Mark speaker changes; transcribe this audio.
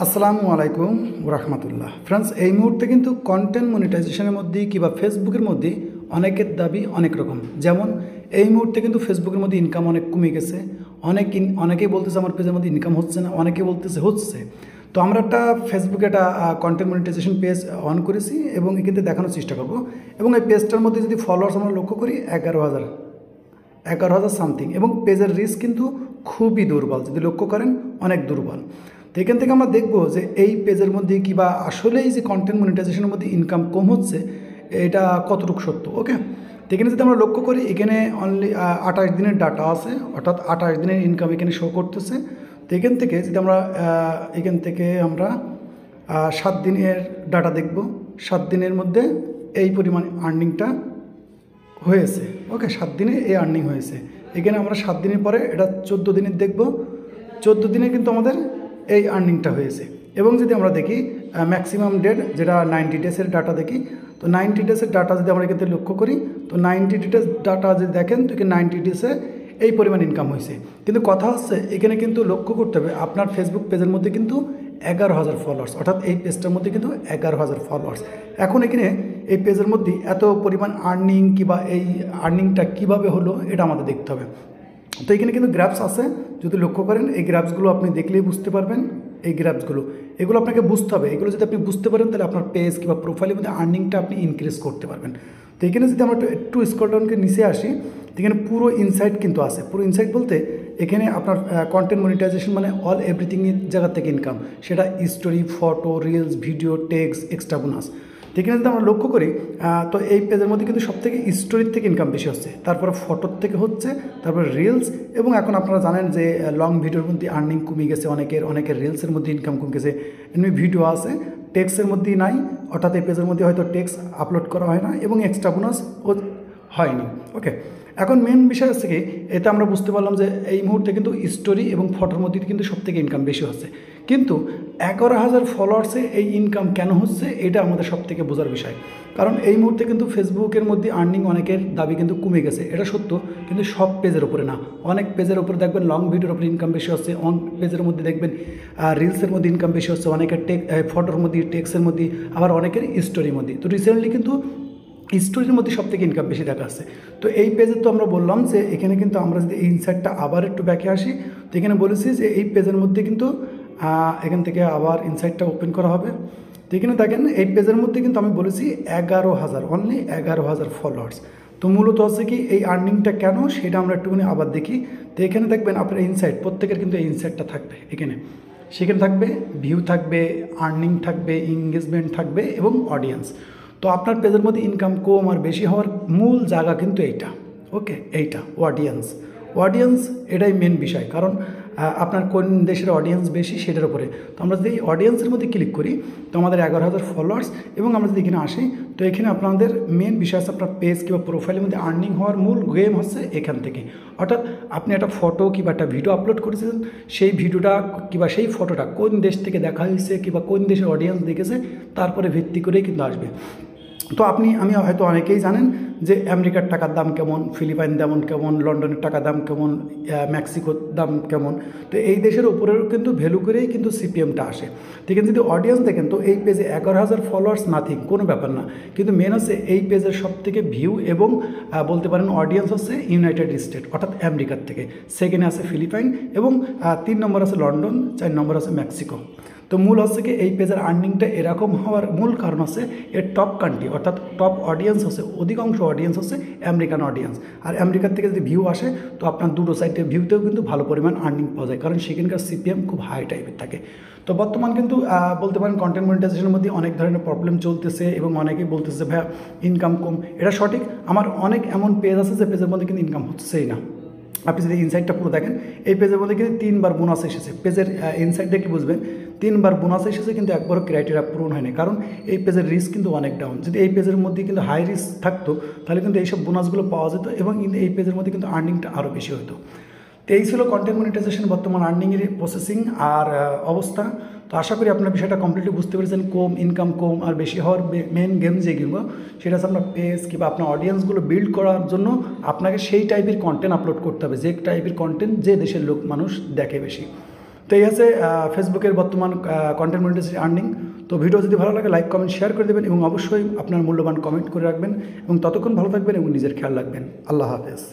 Speaker 1: আসসালামু আলাইকুম রাহমাতুল্লাহ। ফ্রেন্ডস, এই মুহূর্তে কিন্তু কন্টেন্ট মনিটাইজেশনের মধ্যে কিংবা ফেসবুকের মধ্যে অনেকের দাবি অনেক রকম। যেমন এই মুহূর্তে কিন্তু ফেসবুকের মধ্যে ইনকাম অনেক কমে গেছে। অনেকেই বলতেছে আমার পেজের মধ্যে ইনকাম হচ্ছে না, অনেকে বলতেছে হচ্ছে। তো আমরা একটা ফেসবুকে একটা কন্টেন্ট মনিটাইজেশন পেজ অন করেছি এবং কিন্তু দেখানোর চেষ্টা করব। এবং এই পেজটার মধ্যে যদি ফলোয়ার্স আমরা লক্ষ্য করি 11,000 সামথিং, এবং পেজের রিচ কিন্তু খুবই দুর্বল। যদি লক্ষ্য করেন অনেক দুর্বল। তো এখান থেকে আমরা দেখব যে এই পেজের মধ্যে কিংবা আসলেই যে কন্টেন্ট মনিটাইজেশনের মধ্যে ইনকাম কম হচ্ছে এটা কতটুকু সত্য। ওকে, তো এখানে যদি আমরা লক্ষ্য করি এখানে অনলি 28 দিনের ডাটা আছে, অর্থাৎ 28 দিনের ইনকাম এখানে শো করতেছে। তো এখান থেকে যদি আমরা 7 দিনের ডাটা দেখব, 7 দিনের মধ্যে এই পরিমাণ আর্নিংটা হয়েছে। ওকে, 7 দিনে এই আর্নিং হয়েছে। এখানে আমরা 7 দিনের পরে এটা 14 দিনের দেখব, 14 দিনে কিন্তু আমাদের এই আর্নিংটা হয়েছে। এবং যদি আমরা দেখি ম্যাক্সিমাম ডেট, যেটা 90 ডেজের ডাটা দেখি, তো 90 ডেজের ডাটা যদি আমরা এখানে লক্ষ্য করি, তো 90 ডেজ ডাটা যদি দেখেন তো এখানে 90 ডেজে এই পরিমাণ ইনকাম হয়েছে। কিন্তু কথা হচ্ছে এখানে কিন্তু লক্ষ্য করতে হবে আপনার ফেসবুক পেজের মধ্যে কিন্তু 11,000 ফলোয়ার্স, অর্থাৎ এই পেজটার মধ্যে কিন্তু 11,000 ফলোয়ার্স। এখন এখানে এই পেজের মধ্যে এত পরিমাণ আর্নিং কিংবা এই আর্নিংটা কীভাবে হলো এটা আমাদের দেখতে হবে। তো এখানে কিন্তু গ্রাফস আছে, যদি লক্ষ্য করেন এই গ্রাফসগুলো আপনি দেখলেই বুঝতে পারবেন। এই গ্রাফসগুলো এগুলো আপনাকে বুঝতে হবে। এগুলো যদি আপনি বুঝতে পারেন তাহলে আপনার পেজ কিংবা প্রোফাইলের মধ্যে আর্নিংটা আপনি ইনক্রিজ করতে পারবেন। তো এখানে যদি আমরা একটু স্ক্রল ডাউনকে নিচে আসি, এখানে পুরো ইনসাইট কিন্তু আছে। পুরো ইনসাইট বলতে এখানে আপনার কন্টেন্ট মনিটাইজেশন মানে অল এভরিথিংয়ের জায়গা থেকে ইনকাম, সেটা story, photo, reels, video, text, extra bonus. তো এখানে যদি আমরা লক্ষ্য করি তো এই পেজের মধ্যে কিন্তু সবথেকে স্টোরির থেকে ইনকাম বেশি হচ্ছে, তারপরে ফটোর থেকে হচ্ছে, তারপরে রিলস। এবং এখন আপনারা জানেন যে লং ভিডিওর মধ্যে আর্নিং কমে গেছে, অনেকের রিলসের মধ্যে ইনকাম কমে গেছে। এমনি ভিডিও আছে, টেক্সটের মধ্যেই নাই, অর্থাৎ এই পেজের মধ্যে হয়তো টেক্সট আপলোড করা হয় না এবং এক্সট্রা বোনাস হয়নি। ওকে, এখন মেন বিষয় হচ্ছে কি, এতে আমরা বুঝতে পারলাম যে এই মুহূর্তে কিন্তু স্টোরি এবং ফটোর মধ্যে কিন্তু সবথেকে ইনকাম বেশি হচ্ছে। কিন্তু 11,000 ফলোয়ার্সে এই ইনকাম কেন হচ্ছে এটা আমাদের সবথেকে বোঝার বিষয়। কারণ এই মুহূর্তে কিন্তু ফেসবুকের মধ্যে আর্নিং অনেকের দাবি কিন্তু কমে গেছে, এটা সত্য। কিন্তু সব পেজের উপরে না, অনেক পেজের উপরে দেখবেন লং ভিডিওর উপরে ইনকাম বেশি হচ্ছে, অনেক পেজের মধ্যে দেখবেন রিলসের মধ্যে ইনকাম বেশি হচ্ছে, অনেকের ফটোর মধ্যে, টেক্সটের মধ্যে, আবার অনেকের স্টোরির মধ্যে। তো রিসেন্টলি কিন্তু স্টোরির মধ্যে সব থেকে ইনকাম বেশি দেখা যাচ্ছে। তো এই পেজে তো আমরা বললাম যে এখানে কিন্তু আমরা যদি এই ইনসাইটটা আবার একটু ব্যাকে আসি, তো এখানে বলেছি যে এই পেজের মধ্যে কিন্তু এখান থেকে আবার ইনসাইটটা ওপেন করা হবে। তো এখানে দেখেন এই পেজের মধ্যে কিন্তু আমি বলেছি 11,000, অনলি 11,000 ফলোয়ার্স। তো মূলত হচ্ছে কি এই আর্নিংটা কেন সেটা আমরা একটুখানি আবার দেখি। তো এখানে দেখবেন আপনার ইনসাইট, প্রত্যেকের কিন্তু এই ইনসাইটটা থাকবে এখানে, সেখানে থাকবে ভিউ থাকবে, আর্নিং থাকবে, এঙ্গেজমেন্ট থাকবে এবং অডিয়েন্স। তো আপনার পেজের মধ্যে ইনকাম কম আর বেশি হওয়ার মূল জায়গা কিন্তু এইটা। ওকে, এইটা অডিয়েন্স এটাই মেন বিষয়। কারণ আপনার কোন দেশের অডিয়েন্স বেশি সেটার উপরে। তো আমরা যদি এই অডিয়েন্সের মধ্যে ক্লিক করি তো আমাদের 11,000 ফলোয়ার্স, এবং আমরা যদি এখানে আসি তো এখানে আপনাদের মেন বিষয় আছে আপনার পেজ কিংবা প্রোফাইলের মধ্যে আর্নিং হওয়ার মূল গেম হচ্ছে এখান থেকে। অর্থাৎ আপনি একটা ফটো কিংবা একটা ভিডিও আপলোড করেছেন, সেই ভিডিওটা কিংবা সেই ফটোটা কোন দেশ থেকে দেখা হয়েছে কিংবা কোন দেশের অডিয়েন্স দেখেছে তারপরে ভিত্তি করেই কিন্তু আসবে। তো আমি হয়তো অনেকেই জানেন যে আমেরিকার টাকার দাম কেমন, ফিলিপাইন দাম কেমন, লন্ডনের টাকার দাম কেমন, মেক্সিকোর দাম কেমন। তো এই দেশের উপরেও কিন্তু ভ্যালু করেই কিন্তু সিপিএমটা আসে। তো এখানে যদি অডিয়েন্স দেখেন তো এই পেজে 11,000 ফলোয়ার্স নাথিং, কোনো ব্যাপার না। কিন্তু মেন হচ্ছে এই পেজের সবথেকে ভিউ এবং বলতে পারেন অডিয়েন্স হচ্ছে ইউনাইটেড স্টেট, অর্থাৎ আমেরিকার থেকে। সেকেন্ডে আছে ফিলিপাইন এবং 3 নম্বর আছে লন্ডন, 4 নম্বর আছে মেক্সিকো। তো মূল হচ্ছে কি এই পেজের আর্নিংটা এরকম হওয়ার মূল কারণ হচ্ছে এর টপ কান্ট্রি, অর্থাৎ টপ অডিয়েন্স হচ্ছে, অধিকাংশ অডিয়েন্স হচ্ছে আমেরিকান অডিয়েন্স। আর আমেরিকার থেকে যদি ভিউ আসে তো আপনার দুটো সাইডের ভিউতেও কিন্তু ভালো পরিমাণ আর্নিং পাওয়া যায়, কারণ সেখানকার সিপিএম খুব হাই টাইপের থাকে। তো বর্তমান কিন্তু বলতে পারেন কন্টেন্ট মনিটাইজেশনের মধ্যে অনেক ধরনের প্রবলেম চলতেছে এবং অনেকেই বলতেছে ভাইয়া ইনকাম কম। এটা সঠিক, আমার অনেক এমন পেজ আছে যে পেজের মধ্যে কিন্তু ইনকাম হচ্ছেই না। আপনি যদি ইনসাইটটা পুরো দেখেন এই পেজের মধ্যে কিন্তু 3 বার বোনাস এসেছে। পেজের ইনসাইট দেখে বুঝবেন 3 বার বোনাস এসেছে, কিন্তু একবারও ক্রাইটেরিয়া পূরণ হয়নি, কারণ এই পেজের রিস্ক কিন্তু অনেক ডাউন। যদি এই পেজের মধ্যে কিন্তু হাই রিস্ক থাকতো তাহলে কিন্তু এইসব বোনাসগুলো পাওয়া যেত এবং কিন্তু এই পেজের মধ্যে কিন্তু আর্নিংটা আরও বেশি হতো। তো এই ছিল কন্টেন্ট মনিটাইজেশন বর্তমান আর্নিংয়ের প্রসেসিং আর অবস্থা। তো আশা করি আপনার বিষয়টা কমপ্লিটলি বুঝতে পেরেছেন। ইনকাম কম আর বেশি হওয়ার মেন গেম যেগুলো সেটা হচ্ছে আপনার পেজ কিংবা আপনার অডিয়েন্সগুলো বিল্ড করার জন্য আপনাকে সেই টাইপের কন্টেন্ট আপলোড করতে হবে, যে টাইপের কন্টেন্ট যে দেশের মানুষ দেখে বেশি। তো এই আছে ফেসবুকের বর্তমান কন্টেন্ট মনিটাইজেশন আর্নিং। তো ভিডিও যদি ভালো লাগে লাইক কমেন্ট শেয়ার করে দেবেন এবং অবশ্যই আপনার মূল্যবান কমেন্ট করে রাখবেন এবং ততক্ষণ ভালো থাকবেন এবং নিজের খেয়াল রাখবেন। আল্লাহ হাফেজ।